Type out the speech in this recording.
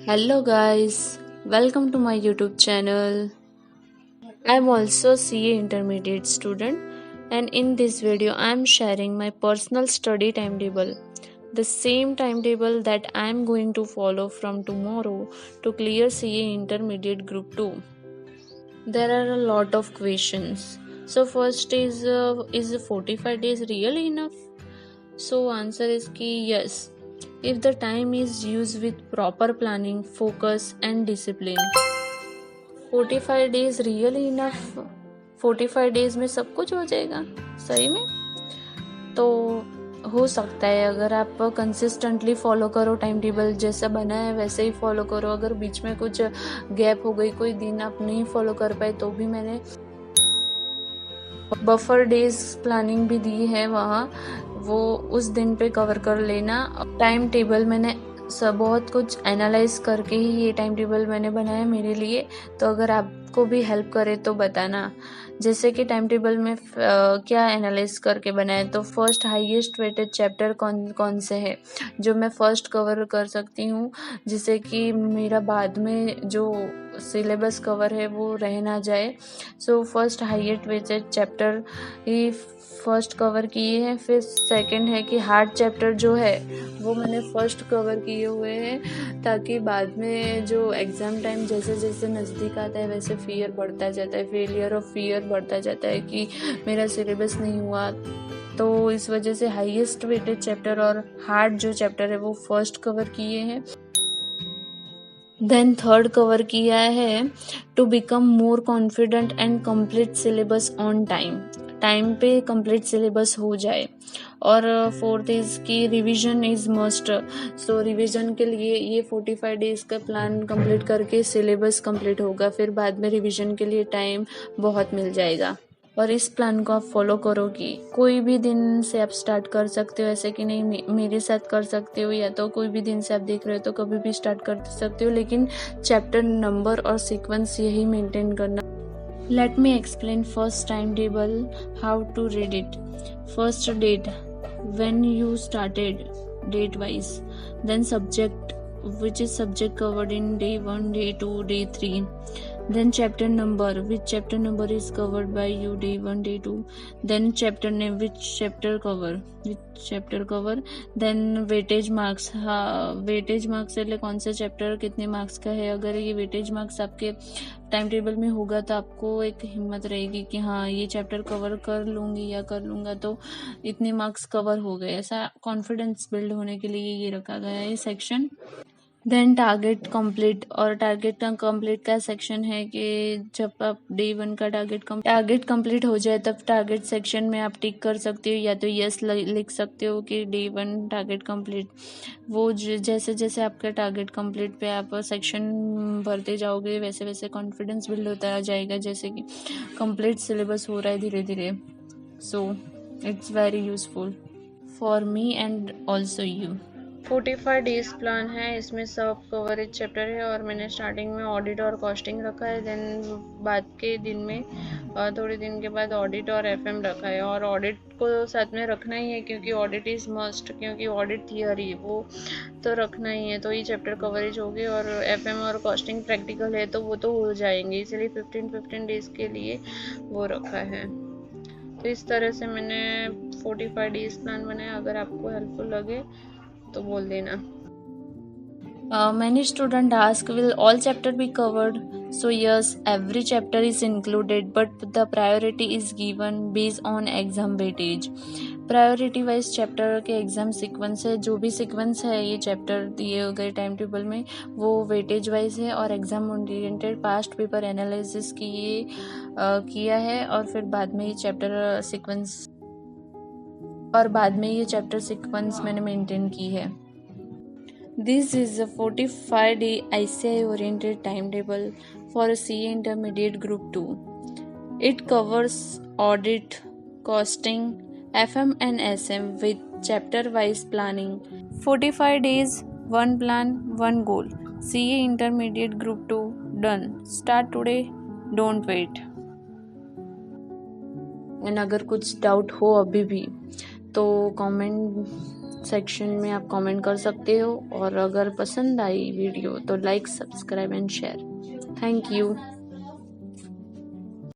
Hello guys, welcome to my YouTube channel. I'm also CA intermediate student and in this video I'm sharing my personal study timetable. The same timetable that I'm going to follow from tomorrow to clear CA intermediate group 2. There are a lot of questions. So first is 45 days really enough? So answer is ki yes. If the time is used with proper planning, focus and discipline. 45 days really enough? 45 days में सब कुछ हो जाएगा सही में? तो हो सकता है अगर आप कंसिस्टेंटली फॉलो करो, टाइम टेबल जैसा बना है वैसे ही फॉलो करो. अगर बीच में कुछ गैप हो गई, कोई दिन आप नहीं फॉलो कर पाए, तो भी मैंने बफर डेज प्लानिंग भी दी है वहाँ, वो उस दिन पे कवर कर लेना. टाइम टेबल मैंने सब बहुत कुछ एनालाइज करके ही ये टाइम टेबल मैंने बनाया मेरे लिए. तो अगर आपको भी हेल्प करे तो बताना. जैसे कि टाइम टेबल में क्या एनालाइज करके बनाया, तो फर्स्ट हाईएस्ट वेटेड चैप्टर कौन कौन से है जो मैं फर्स्ट कवर कर सकती हूँ, जिससे कि मेरा बाद में जो सिलेबस कवर है वो रह ना जाए. So first highest weighted chapter ही फर्स्ट कवर किए हैं. फिर सेकंड है कि हार्ड चैप्टर जो है वो मैंने फर्स्ट कवर किए हुए हैं, ताकि बाद में जो एग्ज़ाम टाइम जैसे जैसे नज़दीक आता है वैसे फियर बढ़ता जाता है, फेलियर ऑफ फियर बढ़ता जाता है कि मेरा सिलेबस नहीं हुआ. तो इस वजह से हाईएस्ट वेटेड चैप्टर और हार्ड जो चैप्टर है वो फर्स्ट कवर किए हैं. देन थर्ड कवर किया है to become more confident and complete syllabus on time पे कंप्लीट सिलेबस हो जाए. और fourth is key revision is must. So revision के लिए ये 45 डेज का प्लान कंप्लीट करके सिलेबस कंप्लीट होगा, फिर बाद में रिवीजन के लिए टाइम बहुत मिल जाएगा. और इस प्लान को आप फॉलो करोगी, कोई भी दिन से आप स्टार्ट कर सकते हो. ऐसे कि नहीं मेरे साथ कर सकते हो, या तो कोई भी दिन से आप देख रहे हो तो कभी भी स्टार्ट कर सकते हो, लेकिन चैप्टर नंबर और सीक्वेंस यही मेंटेन करना. Let me explain first time table, how to read it. First date, when you started, date wise. Then subject, which is subject covered in day 1, day 2, day 3. Then chapter number, which chapter number is covered by you day 1, day 2. Then chapter name, which chapter cover. Then weightage marks. हाँ, weightage marks એટલે कौन सा chapter कितने marks का है. अगर ये weightage marks आपके टाइम टेबल में होगा तो आपको एक हिम्मत रहेगी कि हाँ ये चैप्टर कवर कर लूँगी या कर लूँगा, तो इतने मार्क्स कवर हो गए. ऐसा कॉन्फिडेंस बिल्ड होने के लिए ये रखा गया है सेक्शन. Then target complete. और टारगेट कंप्लीट का सेक्शन है कि जब आप डे 1 का टारगेट कंप्लीट हो जाए तब टारगेट सेक्शन में आप टिक कर सकते हो, या तो यस लिख सकते हो कि डे 1 टारगेट कंप्लीट. वो जैसे जैसे आपका टारगेट कंप्लीट पे आप सेक्शन भरते जाओगे वैसे वैसे कॉन्फिडेंस बिल्ड होता जाएगा, जैसे कि कंप्लीट सिलेबस हो रहा है धीरे धीरे. So it's very useful for me and also you. 45 days plan है, इसमें सब कवरेज चैप्टर है. और मैंने स्टार्टिंग में ऑडिट और कॉस्टिंग रखा है. देन बाद के दिन में थोड़े दिन के बाद ऑडिट और एफएम रखा है. और ऑडिट को साथ में रखना ही है क्योंकि ऑडिट इज़ मस्ट, क्योंकि ऑडिट थियरी वो तो रखना ही है. तो ये चैप्टर कवरेज हो गए. और एफएम और कॉस्टिंग प्रैक्टिकल है तो वो तो हो जाएंगे, इसलिए 15 डेज के लिए वो रखा है. तो इस तरह से मैंने 45 डेज प्लान बनाया. अगर आपको हेल्पफुल लगे तो बोल देना. Many students ask, will all chapter be covered? So yes, every chapter is included, but the priority is given based on exam weightage. Priority wise chapter के एग्जाम सीक्वेंस है, जो भी सीक्वेंस है ये चैप्टर दिए गए टाइम टेबल में वो वेटेज वाइज है. और exam oriented past paper analysis किया है. और फिर बाद में ये चैप्टर सीक्वेंस मैंने मेंटेन की है. This is a 45-day ICI-oriented timetable for a CA Intermediate Group 2. It covers audit, costing, FM and SM with chapter-wise planning. 45 days, one plan, one goal. CA Intermediate Group 2 done. Start today, don't wait. And अगर कुछ doubt हो अभी भी तो comment section में आप comment कर सकते हो, और अगर पसंद आई वीडियो तो like, subscribe and share. Thank you.